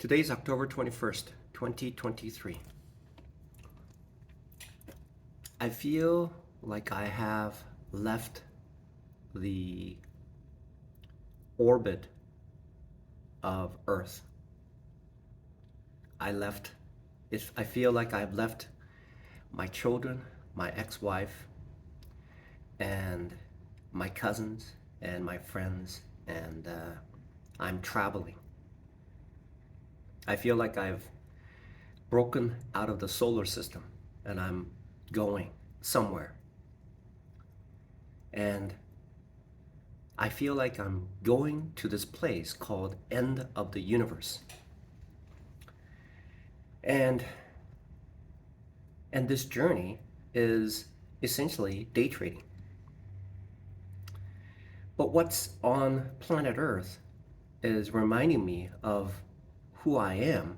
Today's October 21st, 2023. I feel like I have left the orbit of Earth. I feel like I've left my children, my ex-wife, and my cousins and my friends, and I'm traveling. I feel like I've broken out of the solar system and I'm going somewhere. And I feel like I'm going to this place called End of the Universe. And this journey is essentially day trading. But what's on planet Earth is reminding me of who I am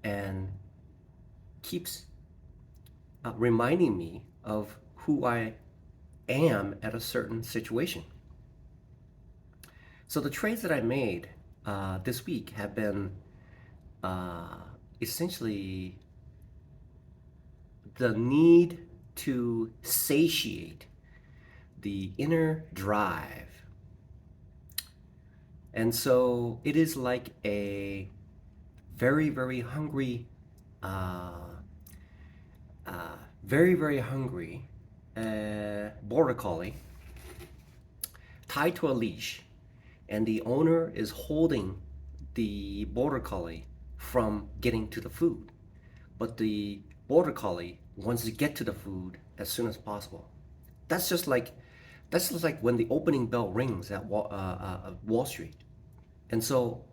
and keeps reminding me of who I am at a certain situation. So the trades that I made this week have been essentially the need to satiate the inner drive. And so it is like a very, very hungry, border collie tied to a leash, and the owner is holding the border collie from getting to the food. But the border collie wants to get to the food as soon as possible. That's just like when the opening bell rings at Wall Street. And so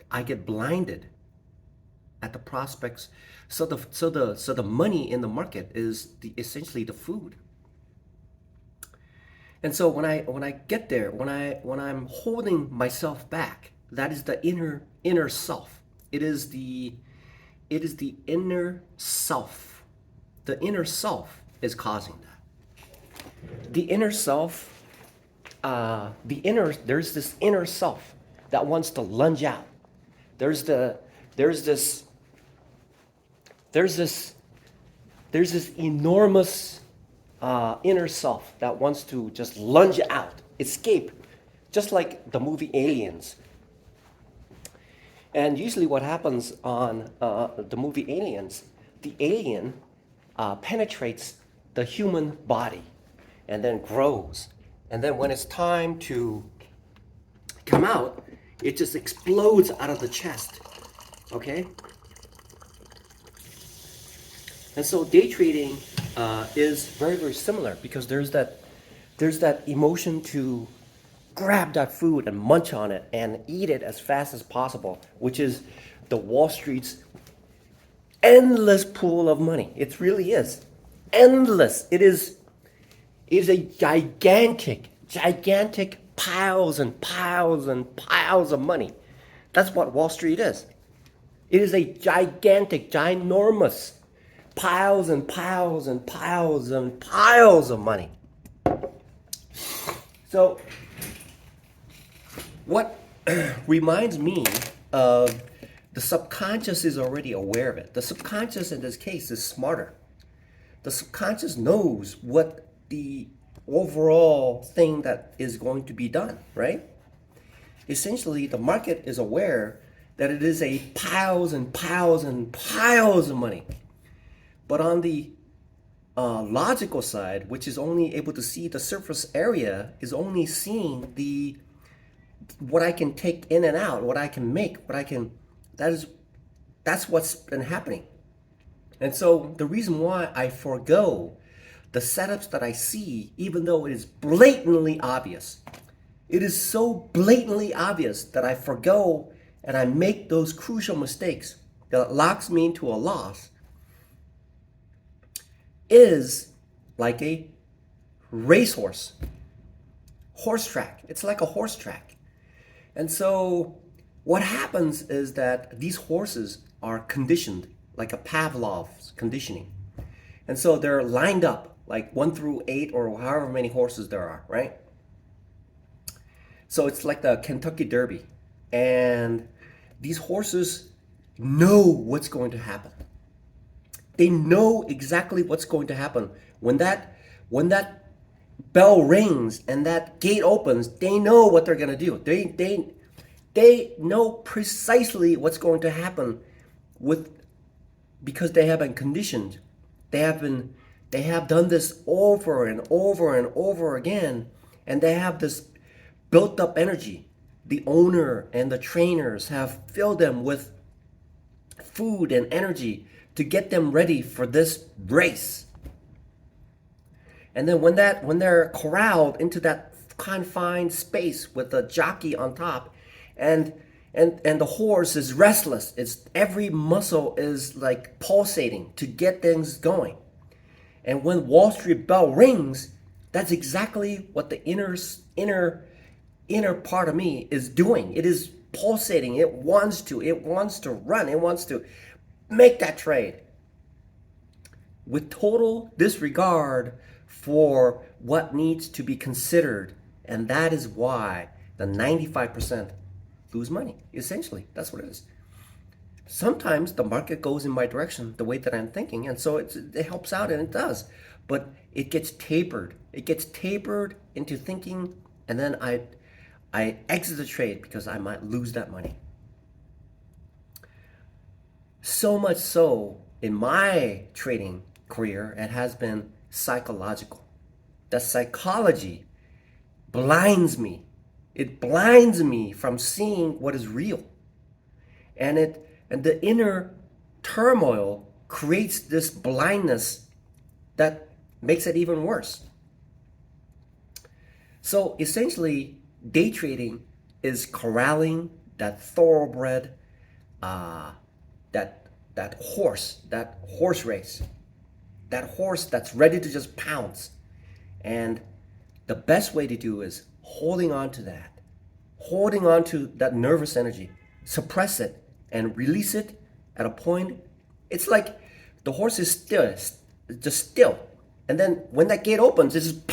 I get blinded at the prospects. So the money in the market is essentially the food. And so when I get there, when I'm holding myself back, that is the inner self. It is the inner self. The inner self is causing that. The inner self, there's this inner self that wants to lunge out. There's this enormous inner self that wants to just lunge out, escape, just like the movie Aliens. And usually what happens on the movie Aliens, the alien penetrates the human body and then grows. And then when it's time to come out, it just explodes out of the chest, okay? And so day trading is very, very similar, because there's that emotion to grab that food and munch on it and eat it as fast as possible, which is the Wall Street's endless pool of money. It really is endless. It is a gigantic piles and piles and piles of money. That's what Wall Street is. It is a gigantic, ginormous piles and piles and piles and piles of money. So what reminds me of the subconscious is already aware of it. The subconscious in this case is smarter. The subconscious knows what the overall thing that is going to be done, right? Essentially, the market is aware that it is a piles and piles and piles of money. But on the logical side, which is only able to see the surface area, is only seeing what I can take in and out, what I can make, that's what's been happening. And so the reason why I forego the setups that I see, even though it is blatantly obvious, it is so blatantly obvious that I forgo and I make those crucial mistakes that locks me into a loss, is like a racehorse, horse track. It's like a horse track. And so what happens is that these horses are conditioned like a Pavlov's conditioning. And so they're lined up like 1 through 8 or however many horses there are, right? So it's like the Kentucky Derby. And These horses know what's going to happen. They know exactly what's going to happen. When that bell rings and that gate opens, they know what they're going to do. They know precisely what's going to happen with because they have been conditioned. They have done this over and over and over again, and they have this built up energy. The owner and the trainers have filled them with food and energy to get them ready for this race. And then when they're corralled into that confined space with the jockey on top, and and the horse is restless. It's every muscle is like pulsating to get things going. And when Wall Street bell rings, that's exactly what the inner part of me is doing. It is pulsating. It wants to run. It wants to make that trade with total disregard for what needs to be considered. And that is why the 95% lose money. Essentially, that's what it is. Sometimes the market goes in my direction the way that I'm thinking, and so it helps out, and it does. But it gets tapered. It gets tapered into thinking, and then I exit the trade because I might lose that money. So much so in my trading career, it has been psychological. The psychology blinds me. It blinds me from seeing what is real. And the inner turmoil creates this blindness that makes it even worse. So essentially, day trading is corralling that thoroughbred, that horse race, that horse that's ready to just pounce. And the best way to do is holding on to that nervous energy, suppress it and release it at a point. It's like the horse is still, just still. And then when that gate opens, it just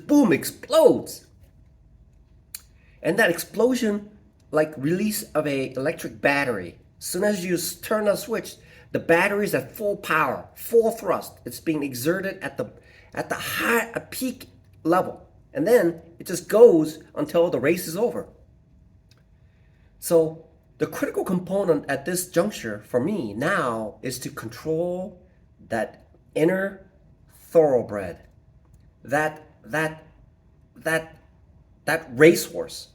boom, explodes. And that explosion, like release of a electric battery. As soon as you turn the switch, the battery is at full power, full thrust. It's being exerted at a peak level. And then it just goes until the race is over. So the critical component at this juncture for me now is to control that inner thoroughbred, that racehorse,